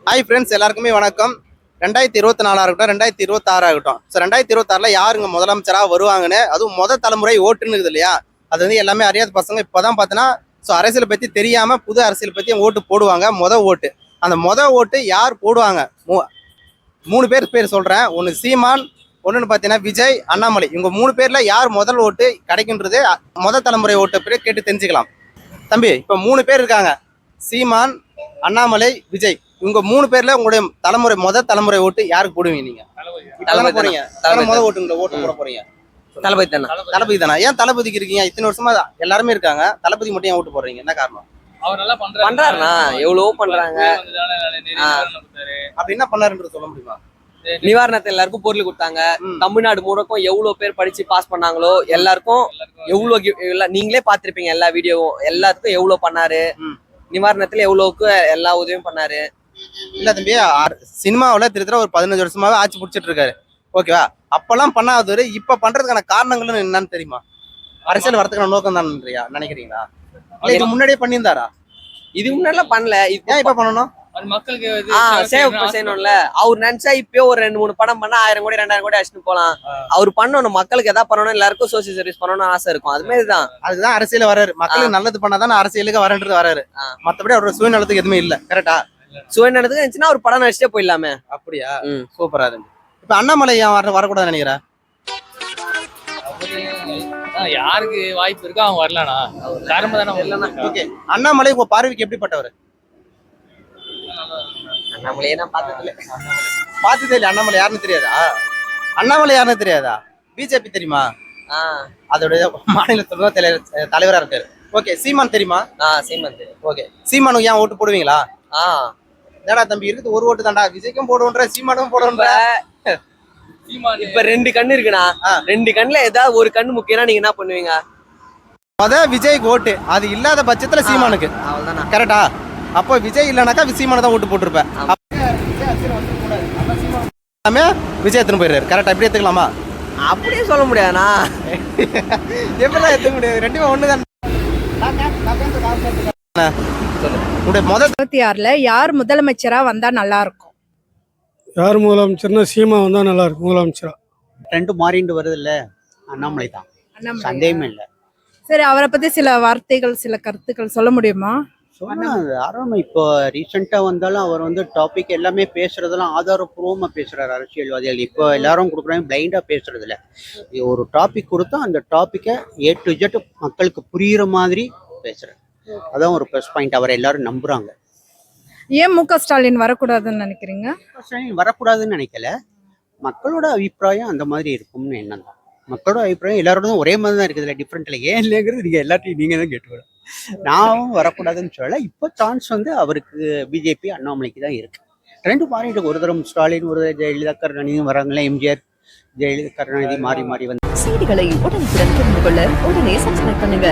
Hi friends, எல்லாருக்குமே வணக்கம். 2024 ஆகட்டும், 2026 ஆகட்டும். ஸோ 2026 யாருங்க முதலமைச்சராக வருவாங்கன்னு, அதுவும் தலைமுறை ஓட்டுன்னு இருக்குது இல்லையா? அது வந்து எல்லாமே அறியாத பசங்க இப்போதான் பார்த்தீங்கன்னா, ஸோ அரசியலை பற்றி தெரியாமல் புது அரசியல் பற்றி ஓட்டு போடுவாங்க. ஓட்டு, அந்த ஓட்டு யார் போடுவாங்க? 3 பேர் சொல்கிறேன். ஒன்று சீமான், ஒன்றுன்னு பார்த்தீங்கன்னா விஜய், அண்ணாமலை. இவங்க 3 பேரில் யார் முதல் ஓட்டு கிடைக்குன்றது தலைமுறை ஓட்டு பேர் கேட்டு தெரிஞ்சுக்கலாம். தம்பி, இப்போ 3 பேர் இருக்காங்க. சீமான், அண்ணாமலை, விஜய். இவங்க 3 பேர்ல உங்களுடைய தலைமுறை ஓட்டு யாருக்கு போடுவீங்க? நீங்க போறீங்க ஓட்டு போட போறீங்க. தளபதி தானா? ஏன் தளபதிக்கு இருக்கீங்க? இத்தனை வருஷமா எல்லாருமே இருக்காங்க, தளபதி மட்டும் ஏன் ஓட்டு போடுறீங்க? என்ன காரணம்? அவர் நல்லா பண்றாருன்னா எவ்வளவோ பண்றாங்க. அப்படி என்ன பண்ணாருன்றது சொல்ல முடியுமா? நிவாரணத்தை எல்லாருக்கும் பொருள் கொடுத்தாங்க. தமிழ்நாடு முழுக்கும் எவ்வளவு பேர் படிச்சு பாஸ் பண்ணாங்களோ எல்லாருக்கும் எவ்வளவு, நீங்களே பாத்திருப்பீங்க எல்லா வீடியோவும். எல்லாத்துக்கும் எவ்வளவு பண்ணாரு, நிவாரணத்துல எவ்வளவுக்கு எல்லா உதவியும் பண்ணாரு. இல்ல தம்பி, சினிமாவில் திருத்தர ஒரு 15 வருஷமாவே ஆட்சி பிடிச்சிட்டு இருக்காரு, ஓகேவா? அப்பெல்லாம் பண்ணாதவர் இப்ப பண்றதுக்கான காரணங்கள் என்னன்னு தெரியுமா? அரசியல் வரதுக்கான நோக்கம் தான் நினைக்கிறீங்களா? இல்ல இது முன்னாடியே பண்ணியிருந்தாரா? இது முன்னாடி பண்ணல, ஏன் இப்ப பண்ணணும்? மக்களுக்கு செய்யணும்ல. அவர் நினைச்சா இப்பயே ஒரு 2-3 படம் பண்ணா 1000 கோடி 2000 கோடி அடிச்சுட்டு போலாம். அவர் பண்ணணும், மக்களுக்கு எதாவது பண்ணணும், எல்லாருக்கும் சோசியல் சர்வீஸ் பண்ணணும்னு ஆசை இருக்கும். அது மாதிரிதான், அதுதான் அரசியல் வராரு. மக்களுக்கு நல்லது பண்ணாதான் அரசியலுக்கு வரன்றது வராரு. மத்தபடி அவரோட சுயநலத்துக்கு எதுவுமே இல்ல. கரெக்டா? சுயநலத்துக்கு இருந்துச்சுன்னா ஒரு படம் நடிச்சே போயிடலாமே. அப்படியா? சூப்பரா இருக்கு. இப்ப அண்ணாமலை ஏன் வரக்கூடாதுன்னு நினைக்கிறேன்? யாருக்கு வாய்ப்பு இருக்கோ அவங்க வரலனா ஓகே. அண்ணாமலை உங்க பார்வைக்கு எப்படிப்பட்டவர்? அண்ணாமலையே நான் பார்த்ததே இல்லை. அண்ணாமலை யாருன்னு தெரியாதா? பிஜேபி தெரியுமா? அதோட மாநிலத்தோட தலைவரா இருக்காரு. ஓகே. சீமான் தெரியுமா? சீமான் தெரியும். ஓகே. சீமானுக்கு ஏன் ஓட்டு போடுவீங்களா? என்னடா தம்பி, இருக்குது ஒரு ஓட்டு தான்டா. விஜய்க்கும் போடுவோன்ற, சீமானுக்கும் போடுவோன்ற. இப்ப 2 கண்ணு இருக்குண்ணா, 2 கண்ணுல ஏதாவது ஒரு கண்ணு முக்கியம்னா நீங்க என்ன பண்ணுவீங்க? விஜய்க்கு ஓட்டு, அது இல்லாத பட்சத்துல சீமானுக்கு. கரெக்டா? அப்போ விஜய் இல்லைனாக்கா சீமானை தான் ஓட்டு போட்டிருப்பேன். விஜய் எடுத்துன்னு போயிடுறாரு. கரெக்டா? எப்படி எடுத்துக்கலாமா? அப்படியே சொல்ல முடியாதுண்ணா. எப்படிலாம் எடுத்துக்க முடியாது? ரெண்டுமே ஒண்ணுதான். 2026 யார் முதலமைச்சரா வந்தா நல்லா இருக்கும்? யார் முதலமைச்சர்னா சீமா வந்தா நல்லா இருக்கும் முதலமைச்சரா. ரெண்டு மாறிண்டு வருது இல்ல, அண்ணாமலை தான், சந்தேகமே இல்லை. சரி, அவரை பத்தி சில வார்த்தைகள், சில கருத்துக்கள் சொல்ல முடியுமா? ஆரம்பம் இப்போ ரீசெண்டா வந்தாலும் அவர் வந்து டாபிக் எல்லாமே பேசுறதெல்லாம் ஆதாரப்பூர்வமா பேசுறாரு. அரசியல்வாதிகள் இப்போ எல்லாரும் கொடுக்குறாங்க, பிளைண்டா பேசுறது இல்லை. ஒரு டாபிக் கொடுத்தா அந்த டாபிக்கை A to Z மக்களுக்கு புரியுற மாதிரி பேசுறாரு. அதான் ஒரு ப்ளஸ் பாயிண்ட். அவரை எல்லாரும் நம்புறாங்க. ஏன் M.K. ஸ்டாலின் வரக்கூடாதுன்னு நினைக்கிறீங்க? வரக்கூடாதுன்னு நினைக்கல, மக்களோட அபிப்பிராயம் அந்த மாதிரி இருக்கும்னு எண்ணம் தான். மக்களோட அபிப்பிராயம் எல்லாரோடதும் ஒரே மாதிரி தான் இருக்குதுல்ல, டிஃப்ரெண்ட்ல ஏன் இல்லைங்கிறது நீங்க எல்லாத்தையும் நீங்க தான் கேட்டுவிடும். நான் வரக்கூடாதுன்னு சொல்லல. இப்போ சான்ஸ் வந்து அவருக்கு பிஜேபி அண்ணாமலைக்கு தான் இருக்கு. ரெண்டு மாறிட்டு, ஒரு தரம் ஸ்டாலின், ஒரு ஜெயலலிதா கருணாநிதி வராங்களே, எம்ஜிஆர், ஜெயலலிதா கருணாநிதி மாறி மாறி வந்து. செய்திகளை உடனுக்குடன் தெரிந்து கொள்ள உடனே சப்ஸ்கிரைப் பண்ணுங்க.